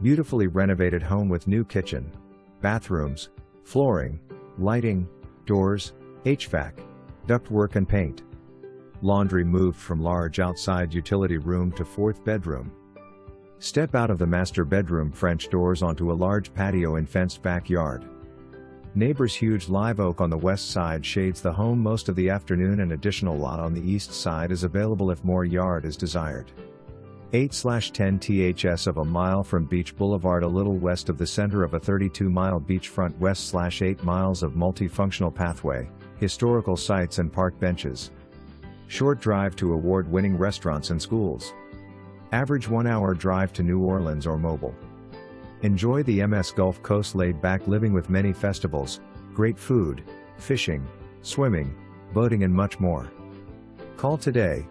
Beautifully renovated home with new kitchen, bathrooms, flooring, lighting, doors, HVAC, ductwork and paint. Laundry moved from large outside utility room to fourth bedroom. Step out of the master bedroom French doors onto a large patio in fenced backyard. Neighbor's huge live oak on the west side shades the home most of the afternoon, and additional lot on the east side is available if more yard is desired. 8/10 ths of a mile from Beach Boulevard, a little west of the center of a 32-mile beachfront west/8 miles of multifunctional pathway, historical sites and park benches. Short drive to award-winning restaurants and schools. Average 1-hour drive to New Orleans or Mobile. Enjoy the MS Gulf Coast laid-back living with many festivals, great food, fishing, swimming, boating and much more. Call today,